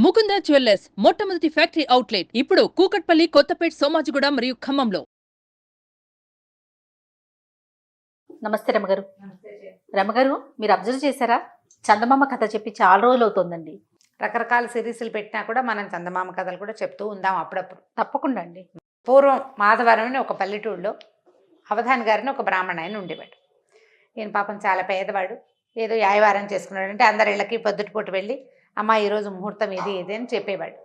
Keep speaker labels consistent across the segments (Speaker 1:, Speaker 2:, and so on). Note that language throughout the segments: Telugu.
Speaker 1: ముకుంద జ్యువెల్లర్స్ మొట్టమొదటి ఫ్యాక్టరీ అవుట్లెట్ ఇప్పుడు కూకట్పల్లి, కొత్తపేట్, సోమాజిగూడ మరియు ఖమ్మంలో.
Speaker 2: నమస్తే రమగారు. రమగారు, మీరు అబ్జర్వ్ చేశారా? చందమామ కథ చెప్పి చాలా రోజులు అవుతుందండి.
Speaker 3: రకరకాల సిరీస్లు పెట్టినా కూడా మనం చందమామ కథలు కూడా చెప్తూ ఉందాం అప్పుడప్పుడు.
Speaker 2: తప్పకుండా అండి.
Speaker 3: పూర్వం మాధవరం అని ఒక పల్లెటూరులో అవధాని గారిని ఒక బ్రాహ్మణ ఆయన ఉండేవాడు. ఈయన పాపం చాలా పేదవాడు. ఏదో యాయవారం చేసుకున్నాడు అంటే అందరి ఇళ్ళకి పొద్దుటిపూట వెళ్ళి అమ్మ ఈరోజు ముహూర్తం ఇది ఇది అని చెప్పేవాడు.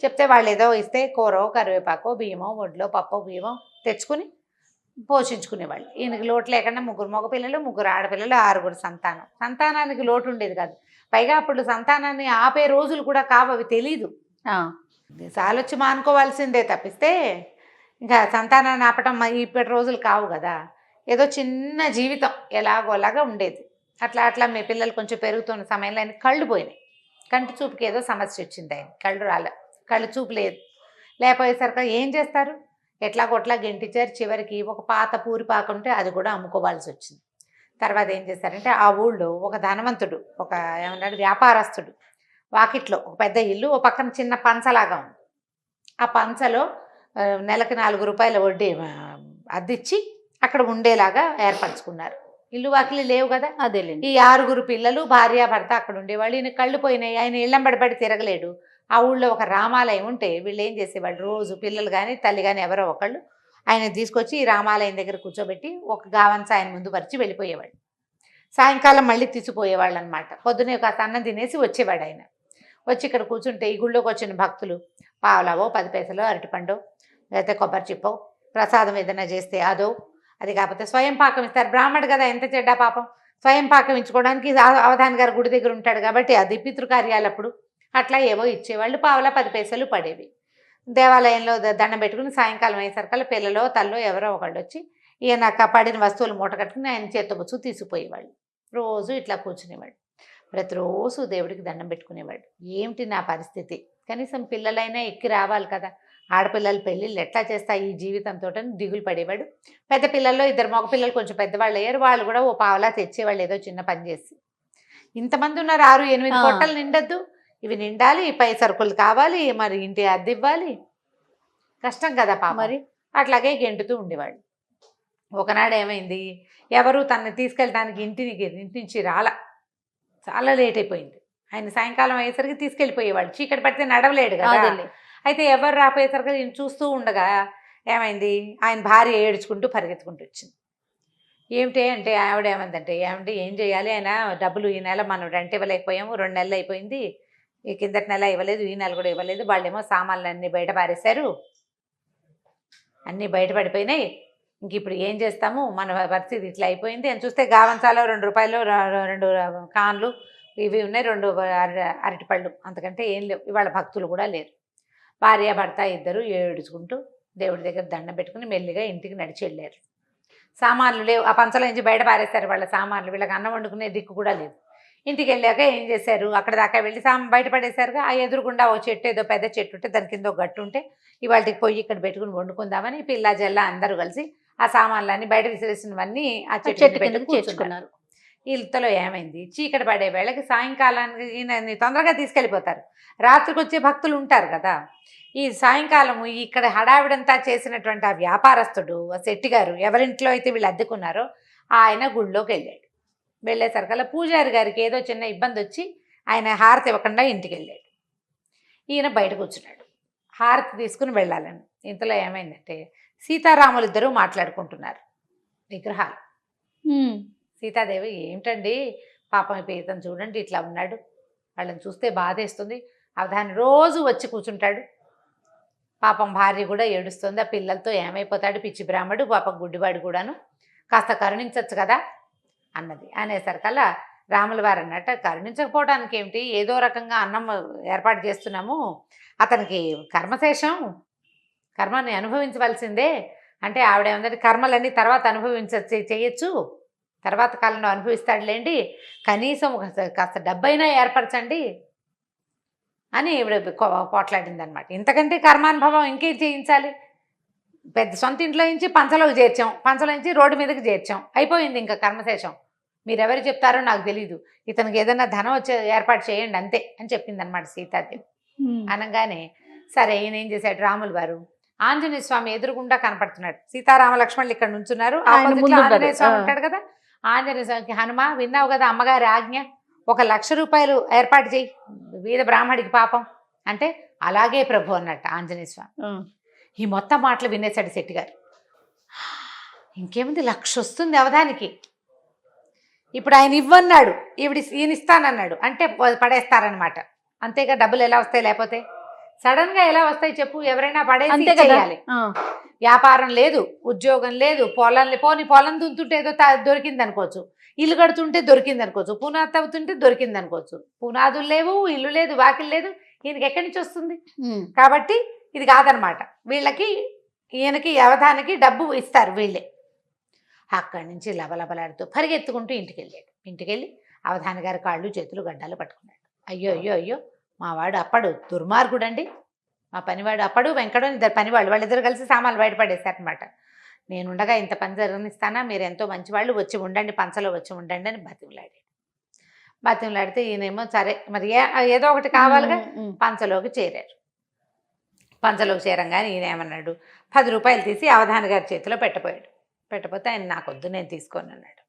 Speaker 3: చెప్తే వాళ్ళు ఏదో ఇస్తే కూరో కరివేపాకో బియ్యమో వడ్లో పప్పో బియ్యమో తెచ్చుకుని పోషించుకునేవాళ్ళు. ఈయనకి లోటు లేకుండా 3 మగపిల్లలు 3 ఆడపిల్లలు 6 సంతానం. సంతానానికి లోటు ఉండేది కాదు. పైగా అప్పుడు సంతానాన్ని ఆపే రోజులు కూడా కావు, అవి తెలీదు. సాలొచ్చి మానుకోవాల్సిందే తప్పిస్తే ఇంకా సంతానాన్ని ఆపటం ఇప్పటి రోజులు కావు కదా. ఏదో చిన్న జీవితం ఎలాగోలాగా ఉండేది. అట్లా అట్లా మీ పిల్లలు కొంచెం పెరుగుతున్న సమయంలో ఆయన కళ్ళు పోయినాయి. కంటి చూపుకి ఏదో సమస్య వచ్చింది. ఆయన కళ్ళు కళ్ళు చూపు లేదు. లేకపోయేసరికి ఏం చేస్తారు? ఎట్లాగొట్లా గెంటిచ్చారు. చివరికి ఒక పాత పూరిపాకు ఉంటే అది కూడా అమ్ముకోవాల్సి వచ్చింది. తర్వాత ఏం చేశారంటే ఆ ఊళ్ళో ఒక ధనవంతుడు, ఒక ఏమన్నాడు వ్యాపారస్తుడు వాకిట్లో ఒక పెద్ద ఇల్లు, ఓ పక్కన చిన్న పంచలాగా ఉంది. ఆ పంచలో నెలకి 4 రూపాయల వడ్డీ అద్దిచ్చి అక్కడ ఉండేలాగా ఏర్పరచుకున్నారు. ఇల్లు వాకిలి లేవు కదా.
Speaker 2: అదేలేండి.
Speaker 3: ఈ 6 పిల్లలు భార్య భర్త అక్కడ ఉండేవాళ్ళు. ఈయన కళ్ళు పోయినాయి. ఆయన ఇళ్ళంబడిపడి తిరగలేడు. ఆ ఊళ్ళో ఒక రామాలయం ఉంటే వీళ్ళు ఏం చేసేవాళ్ళు, రోజు పిల్లలు కానీ తల్లి కానీ ఎవరో ఒకళ్ళు ఆయన తీసుకొచ్చి ఈ రామాలయం దగ్గర కూర్చోబెట్టి ఒక గావంచ ఆయన ముందు పరిచి వెళ్ళిపోయేవాడు. సాయంకాలం మళ్ళీ తీసిపోయేవాళ్ళు అనమాట. పొద్దునే కాస్త అన్నం తినేసి వచ్చేవాడు ఆయన. వచ్చి ఇక్కడ కూర్చుంటే ఈ గుళ్ళోకి వచ్చిన భక్తులు పావలావో 10 పైసలో అరటిపండో లేకపోతే కొబ్బరి చిప్పో ప్రసాదం ఏదైనా చేస్తే అదో, అది కాకపోతే స్వయం పాకం ఇస్తారు. బ్రాహ్మడు కదా, ఎంత చెడ్డా పాపం. స్వయం పాకం ఇచ్చుకోవడానికి అవధాని గారు గుడి దగ్గర ఉంటాడు కాబట్టి అది పితృకార్యాలప్పుడు అట్లా ఏవో ఇచ్చేవాళ్ళు. పావలా 10 పైసలు పడేవి. దేవాలయంలో దండం పెట్టుకుని సాయంకాలం అయ్యేసరికల్లా పిల్లలో తల్లో ఎవరో ఒకళ్ళు వచ్చి ఈయన పడిన వస్తువులు మూట కట్టుకుని ఆయన చేత్తబుచ్చు తీసుకుపోయేవాళ్ళు. రోజు ఇట్లా కూర్చునేవాడు. ప్రతిరోజు దేవుడికి దండం పెట్టుకునేవాడు. ఏమిటి నా పరిస్థితి, కనీసం పిల్లలైనా ఎక్కి రావాలి కదా, ఆడపిల్లల పెళ్ళిళ్ళు ఎట్లా చేస్తాయి ఈ జీవితంతో అని దిగులు పడేవాడు. పెద్ద పిల్లల్లో 2 మగపిల్లలు కొంచెం పెద్దవాళ్ళు అయ్యారు. వాళ్ళు కూడా ఓ పావలా తెచ్చేవాళ్ళు ఏదో చిన్న పని చేసి. ఇంతమంది ఉన్నారు, 6-8 పొట్టలు నిండద్దు. ఇవి నిండాలి, పై సరుకులు కావాలి, మరి ఇంటి అద్దె ఇవ్వాలి, కష్టం కదా పాప. మరి అట్లాగే గెంటుతూ ఉండేవాడు. ఒకనాడు ఏమైంది, ఎవరు తనని తీసుకెళ్ళడానికి ఇంటి నుంచి చాలా లేట్ అయిపోయింది. ఆయన సాయంకాలం అయ్యేసరికి తీసుకెళ్ళిపోయేవాడు. చీకటి పడితే నడవలేడు కదా. అయితే ఎవరు రాపోయేసరికి నేను చూస్తూ ఉండగా ఏమైంది, ఆయన భార్య ఏడ్చుకుంటూ పరిగెత్తుకుంటూ వచ్చింది. ఏమిటి అంటే ఆవిడ ఏమందంటే, ఏమంటే ఏం చేయాలి, ఆయన డబ్బులు ఈ నెల మనం రెంట్ ఇవ్వలేకపోయాము, 2 నెలలు అయిపోయింది, ఈ కిందటి నెల ఇవ్వలేదు, ఈ నెల కూడా ఇవ్వలేదు, వాళ్ళేమో సామాన్లు అన్నీ బయట పారేశారు, అన్నీ బయటపడిపోయినాయి, ఇంక ఇప్పుడు ఏం చేస్తాము, మన పరిస్థితి ఇట్లా అయిపోయింది అని చూస్తే గావంచాలో 2 రూపాయలు 2 కాన్లు ఇవి ఉన్నాయి, 2 అరటిపళ్ళు, అంతకంటే ఏం లేవు. ఇవాళ భక్తులు కూడా లేరు. భార్య భర్త ఇద్దరు ఏడుచుకుంటూ దేవుడి దగ్గర దండం పెట్టుకుని మెల్లిగా ఇంటికి నడిచి వెళ్ళారు. సామాన్లు లేవు, ఆ పంచలో నుంచి బయట పారేస్తారు వాళ్ళ సామాన్లు. వీళ్ళకి అన్నం వండుకునే దిక్కు కూడా లేదు. ఇంటికి వెళ్ళాక ఏం చేశారు, అక్కడ దాకా వెళ్ళి బయటపడేశారుగా. ఆ ఎదురుగుండా ఓ చెట్టు, ఏదో పెద్ద చెట్టు ఉంటే దాని కింద ఒక గట్టు ఉంటే ఇవాళకి పొయ్యి ఇక్కడ పెట్టుకుని వండుకుందామని పిల్ల జల్ల అందరూ కలిసి ఆ సామాన్లన్నీ బయట విసిరేసినవన్నీ ఆ చెట్టు కింద కూర్చున్నారు. ఇంతలో ఏమైంది, చీకటి పడే వేళకి సాయంకాలానికి ఈయనని తొందరగా తీసుకెళ్ళిపోతారు. రాత్రికి వచ్చే భక్తులు ఉంటారు కదా. ఈ సాయంకాలము ఇక్కడ హడావిడంతా చేసినటువంటి ఆ వ్యాపారస్తుడు, ఆ శెట్టి గారు ఎవరింట్లో అయితే వీళ్ళు అద్దెకున్నారో ఆయన గుళ్ళోకి వెళ్ళాడు. వెళ్ళేసరికల్లా పూజారి గారికి ఏదో చిన్న ఇబ్బంది వచ్చి ఆయన హారతి ఇవ్వకుండా ఇంటికి వెళ్ళాడు. ఈయన బయట కూర్చున్నాడు హారతి తీసుకుని వెళ్ళాలని. ఇంతలో ఏమైందంటే సీతారాములు ఇద్దరూ మాట్లాడుకుంటున్నారు విగ్రహాలు. సీతాదేవి, ఏమిటండి పాపం ఇతను చూడండి ఇట్లా ఉన్నాడు, వాళ్ళని చూస్తే బాధేస్తుంది, అవధాని రోజు వచ్చి కూర్చుంటాడు, పాపం భార్య కూడా ఏడుస్తుంది, ఆ పిల్లలతో ఏమైపోతాడు పిచ్చి బ్రాహ్మడు, పాపం గుడ్డివాడు కూడాను, కాస్త కరుణించవచ్చు కదా అన్నది. అనేసరికల్లా రాముల వారు అన్నట్టు, కరుణించకపోవడానికి ఏమిటి, ఏదో రకంగా అన్నం ఏర్పాటు చేస్తున్నాము, అతనికి కర్మశేషం, కర్మని అనుభవించవలసిందే అంటే ఆవిడ ఏమంటే కర్మలన్నీ తర్వాత చేయొచ్చు, తర్వాత కాలంలో అనుభవిస్తాడులేండి, కనీసం కాస్త డబ్బైనా ఏర్పరచండి అని ఈవిడ పోట్లాడింది అనమాట. ఇంతకంటే కర్మానుభవం ఇంకేం చేయించాలి, పెద్ద సొంత ఇంట్లో నుంచి పంచలోకి చేర్చాం, పంచలో నుంచి రోడ్డు మీదకి చేర్చాం, అయిపోయింది ఇంకా కర్మశేషం, మీరెవరు చెప్తారో నాకు తెలీదు, ఇతనికి ఏదైనా ధనం వచ్చే ఏర్పాటు చేయండి అంతే అని చెప్పింది అనమాట సీతాదేవి. అనగానే సరే ఈయన ఏం చేశాడు, రాములు వారు ఆంజనేయ స్వామి ఎదురుగుండా కనపడుతున్నాడు. సీతారామ లక్ష్మణులు ఇక్కడ నుంచున్నారు, ఆపోజిట్లో ఆంజనేయ స్వామి ఉంటాడు కదా. ఆంజనేయ స్వామికి, హనుమ విన్నావు కదా అమ్మగారి ఆజ్ఞ, 1,00,000 రూపాయలు ఏర్పాటు చేయి వీర బ్రాహ్మడికి పాపం అంటే, అలాగే ప్రభు అన్నట్టు ఆంజనేయ స్వామి. ఈ మొత్తం మాటలు వినేశాడు శెట్టి గారు. ఇంకేముంది, 1,00,000 వస్తుంది అవధానికి. ఇప్పుడు ఆయన ఇవ్వన్నాడు, ఈయన ఇస్తానన్నాడు అంటే పడేస్తారనమాట. అంతేగా, డబ్బులు ఎలా వస్తాయి లేకపోతే, సడన్ గా ఎలా వస్తాయి చెప్పు, ఎవరైనా పడేసి చేయాలి. వ్యాపారం లేదు, ఉద్యోగం లేదు, పొలం దుంతుంటే ఏదో దొరికింది అనుకోవచ్చు, ఇల్లు కడుతుంటే దొరికింది అనుకోవచ్చు, పునాది తవ్వుతుంటే దొరికింది అనుకోవచ్చు. పునాదులు లేవు, ఇల్లు లేదు, వాకిలు లేదు, ఈయనకి ఎక్కడి నుంచి వస్తుంది? కాబట్టి ఇది కాదనమాట. ఈయనకి అవధానికి డబ్బు ఇస్తారు వీళ్ళే. అక్కడి నుంచి లబలబలాడుతూ పరిగెత్తుకుంటూ ఇంటికెళ్ళి అవధాని గారి కాళ్ళు చేతులు గడ్డాలు పట్టుకున్నాడు. అయ్యో అయ్యో అయ్యో, మావాడు అప్పడు దుర్మార్గుడు అండి, మా పనివాడు అప్పడు వెంకడు ఇద్దరు పనివాళ్ళు, వాళ్ళిద్దరు కలిసి సామాన్లు బయటపడేశారనమాట. నేనుండగా ఇంత పని జరగనిస్తానా, మీరు ఎంతో మంచివాళ్ళు, వచ్చి ఉండండి, పంచలో వచ్చి ఉండండి అని బతిమలాడితే ఈయనేమో సరే మరి ఏదో ఒకటి కావాలిగా, పంచలోకి చేరారు. పంచలోకి చేరంగానే ఈయన ఏమన్నాడు, 10 రూపాయలు తీసి అవధాని గారి చేతిలో పెట్టపోతే ఆయన నాకొద్దు, నేను తీసుకోను అన్నాడు.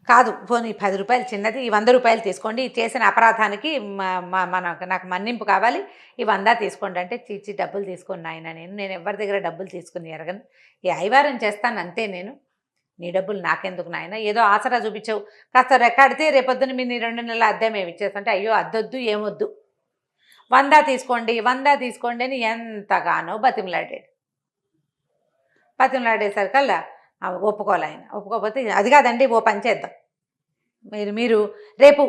Speaker 3: కాదు పోనీ 10 రూపాయలు చిన్నది, ఈ 100 రూపాయలు తీసుకోండి, చేసిన అపరాధానికి నాకు మన్నింపు కావాలి, ఈ 100 తీసుకోండి అంటే, చీచి డబ్బులు తీసుకుని ఆయన, నేను ఎవరి దగ్గర డబ్బులు తీసుకుని ఎరగను, ఈ ఐవారం చేస్తాను అంతే, నేను నీ డబ్బులు నాకెందుకు నాయన, ఏదో ఆసరా చూపించావు, కాస్త రెక్కాడితే రేపొద్దున మీ 2 నెలల అద్దె మేము ఇచ్చేస్తుంటే, అయ్యో అద్దొద్దు ఏమొద్దు, 100 తీసుకోండి అని ఎంతగానో బతిమలాడేసరికల్లా ఒప్పుకోవాలి ఆయన. ఒప్పుకోకపోతే, అది కాదండి ఓ పని చేద్దాం, మీరు రేపు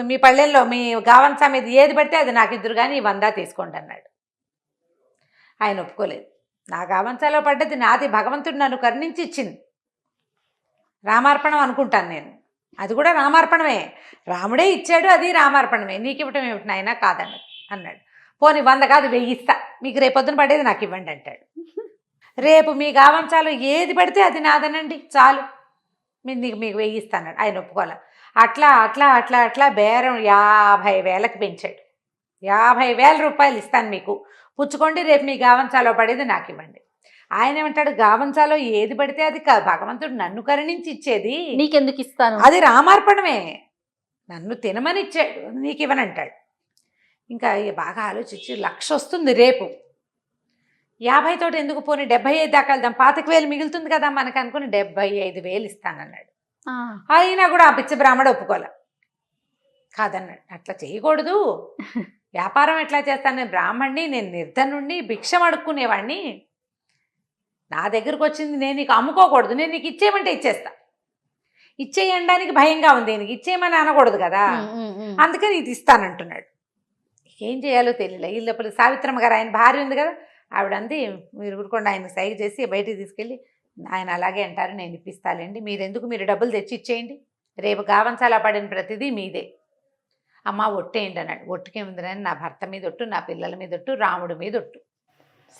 Speaker 3: మీ పల్లెల్లో మీ గావంసా మీద ఏది పడితే అది నాకు ఇద్దరు కానీ ఈ 100 తీసుకోండి అన్నాడు. ఆయన ఒప్పుకోలేదు. నా గావంసాలో పడ్డది నాది, భగవంతుడు నన్ను కరుణించి ఇచ్చింది, రామార్పణం అనుకుంటాను నేను, అది కూడా రామార్పణమే, రాముడే ఇచ్చాడు, అది రామార్పణమే, నీకు ఇవ్వటం ఏమిటి నాయన అన్నాడు. పోనీ 100 కాదు 1000 ఇస్తా, మీకు రేపొద్దున పడేది నాకు ఇవ్వండి అంటాడు. రేపు మీ గావంసాలో ఏది పడితే అది నాదనండి చాలు, మీకు 1000 ఇస్తాడు. ఆయన ఒప్పుకోవాలి. అట్లా బేరం 50,000కి పెంచాడు. 50,000 రూపాయలు ఇస్తాను మీకు, పుచ్చుకోండి, రేపు మీ గావంసాలో పడేది నాకు ఇవ్వండి. ఆయన ఏమంటాడు, గావంసాలో ఏది పడితే అది భగవంతుడు నన్ను కరుణించి ఇచ్చేది,
Speaker 2: నీకెందుకు ఇస్తాను,
Speaker 3: అది రామార్పణమే, నన్ను తినమని ఇచ్చాడు, నీకు ఇవ్వనంటాడు. ఇంకా బాగా ఆలోచించి 1,00,000 వస్తుంది రేపు, 50 తోటి ఎందుకు, పోనీ 75 దాకా వెళ్దాం, 25,000 మిగులుతుంది కదా మనకు అనుకుని 75,000 ఇస్తానన్నాడు. అయినా కూడా ఆ పిచ్చి బ్రాహ్మడు ఒప్పుకోలే, కాదన్నాడు. అట్లా చేయకూడదు, వ్యాపారం ఎట్లా చేస్తాను, నేను బ్రాహ్మణ్ణి, నేను నిర్ధనుణ్ణి, భిక్షం అడుక్కునేవాడిని, నా దగ్గరకు వచ్చింది నేను నీకు అమ్ముకోకూడదు, నేను నీకు ఇచ్చేయమంటే ఇచ్చేస్తా, ఇచ్చేయడానికి భయంగా ఉంది, నీకు ఇచ్చేయమని అనకూడదు కదా, అందుకని ఇది ఇస్తానంటున్నాడు. ఏం చేయాలో తెలియలే. ఈ లోపల సావిత్రమ్మ గారు, ఆయన భార్య ఉంది కదా, ఆవిడ అంది, మీరు ఊరుకోండి, ఆయన సైగ చేసి బయటికి తీసుకెళ్ళి, ఆయన అలాగే అంటారు, నేను ఇప్పిస్తాలేండి, మీరు డబ్బులు తెచ్చి ఇచ్చేయండి, రేపు గావంసాలా పడిన ప్రతిదీ మీదే, అమ్మ ఒట్టేయండి అన్నాడు. ఒట్టుకేముంది, నా భర్త మీద ఒట్టు, నా పిల్లల మీద ఒట్టు, రాముడి మీద ఒట్టు.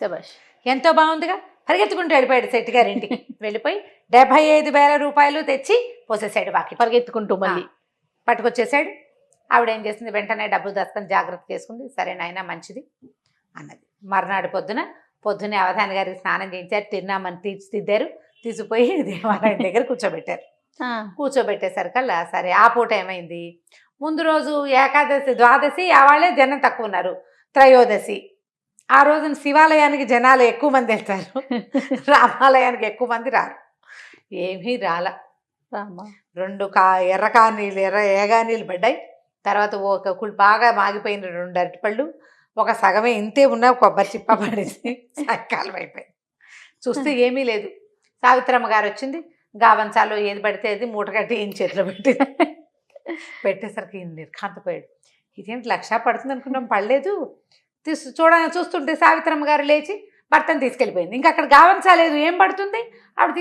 Speaker 2: శభాష్,
Speaker 3: ఎంతో బాగుందిగా. పరిగెత్తుకుంటూ వెళ్ళిపోయాడు శెట్టి గారింటికి. వెళ్ళిపోయి 75,000 రూపాయలు తెచ్చి పోసేసాడు, బాకి
Speaker 2: పరిగెత్తుకుంటూ మళ్ళీ
Speaker 3: పట్టుకొచ్చేసాడు. ఆవిడ ఏం చేసింది, వెంటనే డబ్బులు దాచుకొని జాగ్రత్త చేసుకుంది. సరే నాయన మంచిది అన్నది. మర్నాడు పొద్దునే అవధాని గారికి స్నానం చేయించారు, తిన్నామని తీర్చిదిద్దారు, తీసుకుపోయి దేవాలయం దగ్గర కూర్చోబెట్టేసరికల్లా సరే ఆ పూట ఏమైంది, ముందు రోజు ఏకాదశి, ద్వాదశి వాళ్ళే జనం తక్కువ ఉన్నారు, త్రయోదశి ఆ రోజున శివాలయానికి జనాలు ఎక్కువ మంది వెళ్తారు, రామాలయానికి ఎక్కువ మంది రారు. ఏమీ రాల. 2 ఏగానీళ్ళు పడ్డాయి. తర్వాత బాగా మాగిపోయిన 2 అరటిపళ్ళు, ఒక సగమే ఇంతే ఉన్న కొబ్బరి చిప్ప పడేసి సాయంకాలం అయిపోయింది. చూస్తే ఏమీ లేదు. సావిత్రమ్మ గారు వచ్చింది, గావంసాలో ఏది పడితే అది మూటగట్టి ఈయన చేతిలో పెట్టేసరికి ఈయన నిర్ఘాంతపోయాడు. ఇదేంటి 1,00,000 పడుతుంది అనుకున్నాం, పడలేదు. చూస్తుంటే సావిత్రమ్మ గారు లేచి భర్తను తీసుకెళ్ళిపోయింది. ఇంకా అక్కడ గావంసా లేదు, ఏం పడుతుంది, ఆవిడ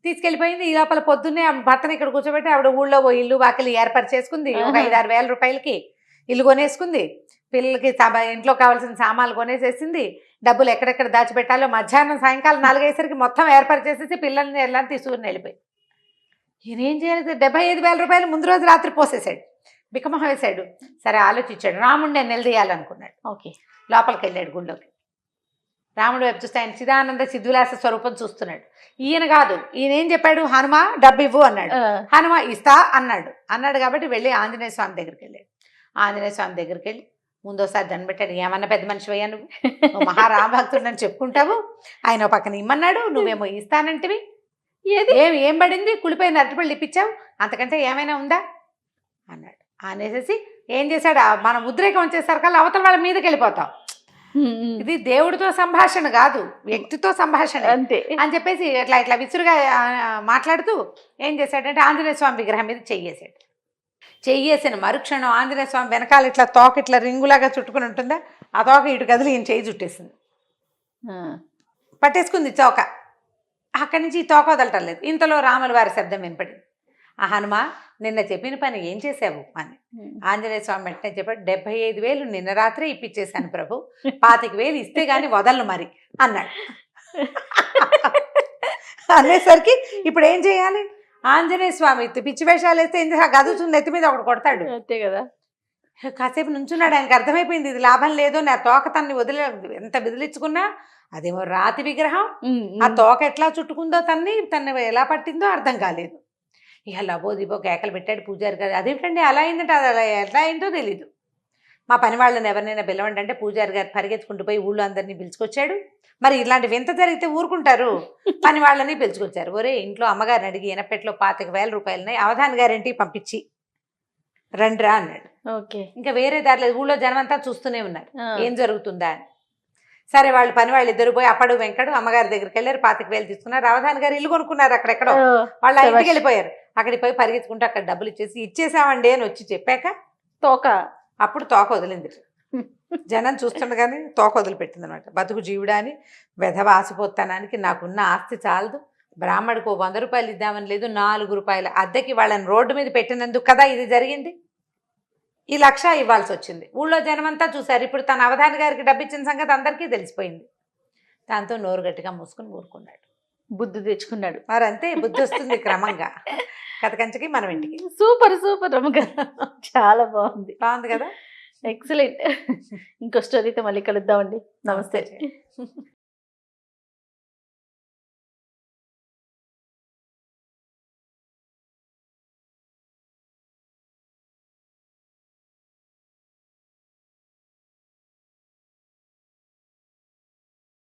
Speaker 3: తీసుకెళ్ళిపోయింది. ఈ లోపల పొద్దున్నే భర్తను ఇక్కడ కూర్చోబెట్టి ఆవిడ ఊళ్ళో ఇల్లు వాకిలి ఏర్పరిచేసుకుంది. ఒక 5-6 వేల రూపాయలకి ఇల్లు కొనేసుకుంది. పిల్లలకి ఇంట్లో కావాల్సిన సామాన్లు కొనేసేసింది. డబ్బులు ఎక్కడెక్కడ దాచిపెట్టాలో మధ్యాహ్నం సాయంకాలం 4 అయ్యేసరికి మొత్తం ఏర్పాటు చేసేసి పిల్లల్ని తీసుకుని వెళ్ళిపోయింది. ఈయన ఏం చేయాలి, 75,000 రూపాయలు ముందు రోజు రాత్రి పోసేసాడు, బిక్కమొహం వేశాడు. సరే ఆలోచించాడు, రాముడిని నిలదీయాలనుకున్నాడు.
Speaker 2: ఓకే.
Speaker 3: లోపలికి వెళ్ళాడు గుళ్ళోకి. రాముడు వైపు చూస్తే ఆయన చిదానంద సిద్ధులాస స్వరూపం చూస్తున్నాడు. ఈయన కాదు, ఈయన ఏం చెప్పాడు, హనుమ డబ్బు ఇవ్వు అన్నాడు. హనుమ ఇస్తా అన్నాడు కాబట్టి వెళ్ళి ఆంజనేయ స్వామి దగ్గరికి వెళ్ళాడు. ఆంజనేయ స్వామి దగ్గరికి వెళ్ళి ముందోసారి దండం పెట్టాడు. ఏమన్నా పెద్ద మనిషి అయ్యా నువ్వు మహారామభక్తుడు అని చెప్పుకుంటావు, ఆయన ఓ పక్కన ఇమ్మన్నాడు, నువ్వేమో ఇస్తానంటివి, ఏం పడింది, కులిపోయిన అరటిపళ్ళు ఇప్పించావు, అంతకంటే ఏమైనా ఉందా అన్నాడు. అనేసి ఏం చేశాడు, మనం ఉద్రేకం వచ్చేసరికల్లా అవతల వాళ్ళ మీదకి వెళ్ళిపోతాం. ఇది దేవుడితో సంభాషణ కాదు, వ్యక్తితో సంభాషణ
Speaker 2: అంతే
Speaker 3: అని చెప్పేసి ఇట్లా విసురుగా మాట్లాడుతూ ఏం చేశాడంటే ఆంజనేయ స్వామి విగ్రహం మీద చెయ్యేసాడు. చెయ్యేసిన మరుక్షణం ఆంజనేయ స్వామి వెనకాల ఇట్లా తోక ఇట్లా రింగులాగా చుట్టుకుని ఉంటుందా, ఆ తోక ఇటు కదిలి ఈయన చెయ్యి చుట్టేసింది, పట్టేసుకుంది తోక. అక్కడి నుంచి ఈ తోక వదలటం లేదు. ఇంతలో రాముల వారి శబ్దం వినపడింది. ఆ హనుమ నిన్న చెప్పిన పని ఏం చేసావు అని ఆంజనేయ స్వామి వెంటనే చెప్పాడు. 75,000 నిన్న రాత్రే ఇప్పించేశాను ప్రభు, 25,000 ఇస్తే గాని వదలను మరి అన్నాడు. అనేసరికి ఇప్పుడు ఏం చేయాలి, ఆంజనేయ స్వామి పిచ్చి వేషాలు వేస్తే ఏం చేసి గదుతుంది ఎత్తి మీద ఒకటి కొడతాడు.
Speaker 2: అంతే కదా.
Speaker 3: కాసేపు నుంచున్నాడు. ఆయనకు అర్థమైపోయింది ఇది లాభం లేదు, నా తోక తన్ని వదిలే ఎంత బెదిరించుకున్నా అదేమో రాతి విగ్రహం, ఆ తోక ఎట్లా చుట్టుకుందో తన్ని ఎలా పట్టిందో అర్థం కాలేదు. ఇక లబో దిబో కేకలు పెట్టాడు పూజారి గారు. అదేంటండి అలా అయిందంటే అది అలా ఎట్లా అయిందో తెలీదు. మా పని వాళ్ళని ఎవరినైనా పిలవండి అంటే పూజారి గారు పరిగెత్తుకుంటూ పోయి ఊళ్ళో అందరినీ పిలుచుకొచ్చాడు. మరి ఇలాంటి వింత జరిగితే ఊరుకుంటారు, పని వాళ్ళని పిలుచుకొచ్చారు. ఒరే ఇంట్లో అమ్మగారిని అడిగి ఎనపెట్లో 25,000 రూపాయలున్నాయి, అవధాని గారింటికి పంపించి రండిరా అన్నాడు.
Speaker 2: ఓకే.
Speaker 3: ఇంకా వేరే దారి లేదు, ఊళ్ళో జనం అంతా చూస్తూనే ఉన్నారు ఏం జరుగుతుందా అని. సరే వాళ్ళు పని వాళ్ళు ఇద్దరు పోయి అప్పడు వెంకడు అమ్మగారి దగ్గరికి వెళ్ళారు, 25,000 తీసుకున్నారు. అవధాని గారు ఇల్లు కొనుక్కున్నారు అక్కడెక్కడో, వాళ్ళ ఇంటికి వెళ్ళిపోయారు. అక్కడికి పోయి పరిగెత్తుకుంటూ అక్కడ డబ్బులు ఇచ్చేసామండి అని వచ్చి చెప్పాక
Speaker 2: తోక
Speaker 3: అప్పుడు తోక వదిలింది. జనం చూస్తుండగానే తోక వదిలిపెట్టింది అనమాట. బతుకు జీవుడా అని వెధవ ఆసిపోతానానికి నాకున్న ఆస్తి చాలదు, బ్రాహ్మడికి 100 రూపాయలు ఇద్దామని లేదు, 4 రూపాయల అద్దెకి వాళ్ళని రోడ్డు మీద పెట్టినందుకు కదా ఇది జరిగింది, ఈ 1,00,000 ఇవ్వాల్సి వచ్చింది. ఊళ్ళో జనమంతా చూశారు. ఇప్పుడు తన అవధాని గారికి డబ్బు ఇచ్చిన సంగతి అందరికీ తెలిసిపోయింది. దాంతో నోరు గట్టిగా మూసుకుని ఊరుకున్నాడు.
Speaker 2: బుద్ధి తెచ్చుకున్నాడు.
Speaker 3: మరి అంతే, బుద్ధి వస్తుంది క్రమంగా. కథ కంచకి మనం ఇంటికి.
Speaker 2: సూపర్ రమ్మగారు, చాలా బాగుంది.
Speaker 3: బాగుంది కదా,
Speaker 2: ఎక్సలెంట్. ఇంకో స్టోరీతో మళ్ళీ కలుద్దామండి. నమస్తే.